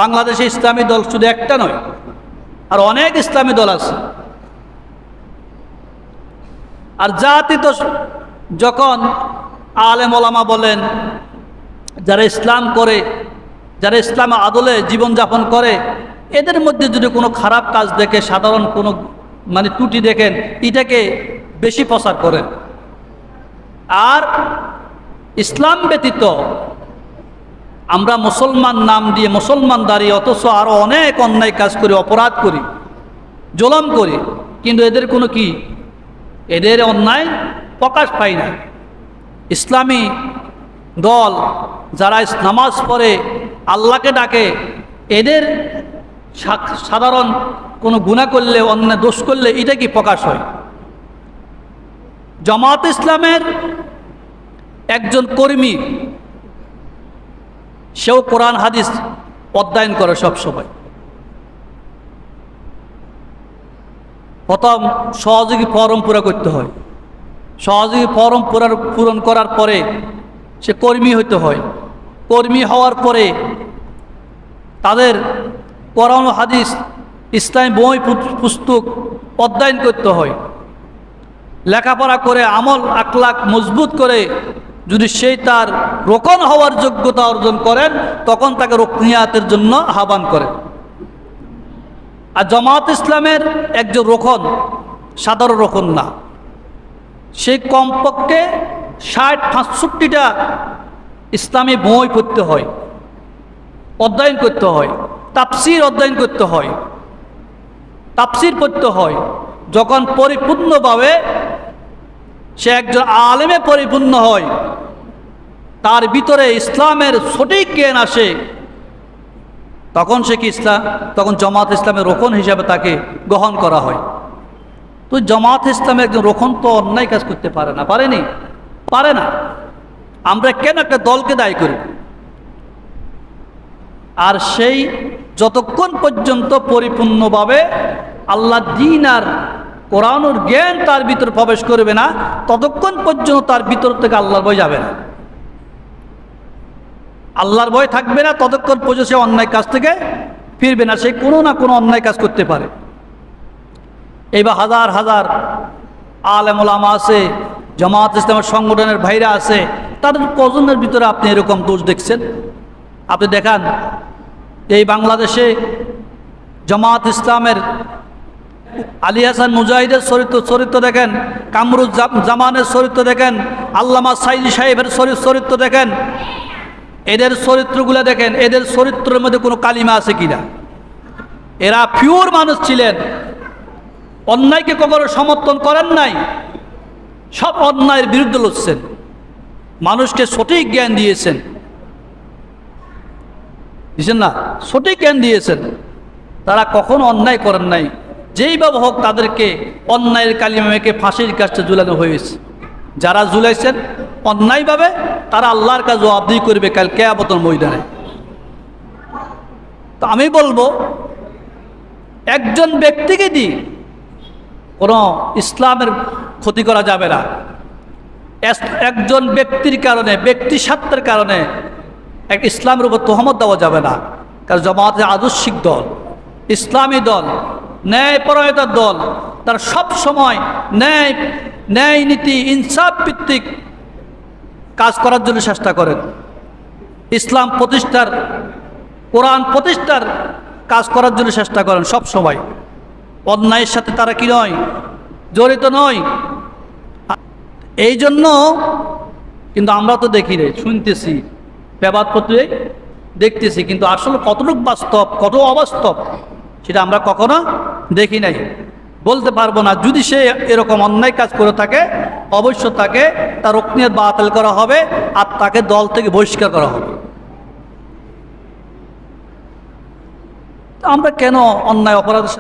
বাংলাদেশে ইসলামী দল শুধু একটা নয়, আর অনেক ইসলামী দল আছে। আর জাতি তো যখন আলেম ওলামা বলেন, যারা ইসলাম করে, যারা ইসলামে আদলে জীবনযাপন করে, এদের মধ্যে যদি কোনো খারাপ কাজ দেখে, সাধারণ কোনো ত্রুটি দেখেন, এটাকে বেশি প্রচার করেন। আর ইসলাম ব্যতীত আমরা মুসলমান নাম দিয়ে মুসলমান দাঁড়িয়ে অথচ আরও অনেক অন্যায় কাজ করি, অপরাধ করি, জুলুম করি, কিন্তু এদের কোনো কি, এদের অন্যায় প্রকাশ পায় না। ইসলামী দল যারা নামাজ পড়ে, আল্লাহকে ডাকে, এদের সাধারণ কোনো গুনাহ করলে, অন্যায় দোষ করলে এটা কি প্রকাশ হয়। জামাত ইসলামের একজন কর্মী, সেও কোরআন হাদিস অধ্যয়ন করে সব সময়। প্রথম সহযোগী ফরম পুরা করতে হয়, সহযোগী ফরম পূরণ করার পরে সে কর্মী হইতে হয়। কর্মী হওয়ার পরে তাদের কোরআন হাদিস, ইসলামী বই পুস্তক অধ্যয়ন করতে হয়। লেখাপড়া করে আমল আখলাক মজবুত করে যদি সেই তার রোকন হওয়ার যোগ্যতা অর্জন করেন, তখন তাকে রুকনিয়াতের জন্য আহ্বান করেন। আর জামাত ইসলামের একজন রোকন সাধারণ রোকন না, সেই কমপক্ষে ৬০-৬৫টা ইসলামী বই পড়তে হয়, অধ্যয়ন করতে হয়, তাফসির অধ্যয়ন করতে হয়, তাফসির পড়তে হয়। যখন পরিপূর্ণভাবে সে একজন আলেমে পরিপূর্ণ হয়, তার ভিতরে ইসলামের সঠিক জ্ঞান আসে, তখন সে কি তখন জামাত ইসলামের রোকন হিসাবে তাকে গ্রহণ করা হয়। তো জামাত ইসলামের একজন রোকন তো অন্যায় কাজ করতে পারে না, পারেনি, পারে না। আমরা কেন একটা দলকে দায়ী করি? আর সেই যতক্ষণ পর্যন্ত পরিপূর্ণভাবে আল্লাহ দ্বীন আর কোরআনের জ্ঞান তার ভিতরে প্রবেশ করবে না, ততক্ষণ পর্যন্ত তার ভিতর থেকে আল্লাহর ভয় যাবে না। আল্লাহর ভয় থাকবে না, ততক্ষণ পর্যন্ত সে অন্যায় কাজ থেকে ফিরবে না। সে কোনো না কোনো অন্যায় কাজ করতে পারে। এইবার হাজার হাজার আলেম ওলামা আছে, জামাত ইসলামের সংগঠনের ভাইরা আছে, তাদের কজনের ভিতরে আপনি এরকম দোষ দেখছেন? আপনি দেখান, এই বাংলাদেশে জামাত ইসলামের আলী হাসান মুজাহিদের চরিত্র দেখেন, কামরুজ্জামানের চরিত্র দেখেন, আল্লামা সাইদি সাহেবের চরিত্র দেখেন, এদের চরিত্রগুলো দেখেন, এদের চরিত্রের মধ্যে কোনো কালিমা আছে কিনা? এরা পিওর মানুষ ছিলেন, অন্যায়কে কখনো সমর্থন করেন নাই, সব অন্যায়ের বিরুদ্ধে লড়ছেন, মানুষকে সঠিক জ্ঞান দিয়েছেন, বুঝছেন না? সঠিক জ্ঞান দিয়েছেন। তারা কখনো অন্যায় করেন নাই। যেইভাবে হোক তাদেরকে অন্যায়ের কালিমা মেখে ফাঁসির কাছে ঝুলানো হয়েছে। যারা ঝুলাইছেন অন্যায়ভাবে, তারা আল্লাহর কাছে জবাবদিহি করবে কাল কিয়ামতের ময়দানে। তো আমি বলবো, একজন ব্যক্তিকে দিয়ে কোনো ইসলামের ক্ষতি করা যাবে না। একজন ব্যক্তির কারণে, ব্যক্তি স্বার্থের কারণে এক ইসলামের উপর তহমত দেওয়া যাবে না। কারণ জামাতের আদর্শিক দল, ইসলামী দল, ন্যায়পরায়ণতার দল, তারা সব সময় ন্যায় নীতি ইনসাফ ভিত্তিক কাজ করার জন্য চেষ্টা করেন। ইসলাম প্রতিষ্ঠার, কোরআন প্রতিষ্ঠার কাজ করার জন্য চেষ্টা করেন সব সময়। অন্যায়ের সাথে তারা কি নয়, জড়িত নয়। এই জন্য কিন্তু আমরা তো দেখি রে, শুনতেছি, পেপারপত্রে দেখতেছি, কিন্তু আসলে কতটুকু বাস্তব, কত অবাস্তব, সেটা আমরা কখনো দেখি নাই, বলতে পারবো না। যদি সে এরকম অন্যায় কাজ করে থাকে, অবশ্য তাকে তার রুকনিয়ত বাতিল করা হবে, আর তাকে দল থেকে বহিষ্কার করা হবে। আমরা কেন অন্যায় অপরাধের সাথে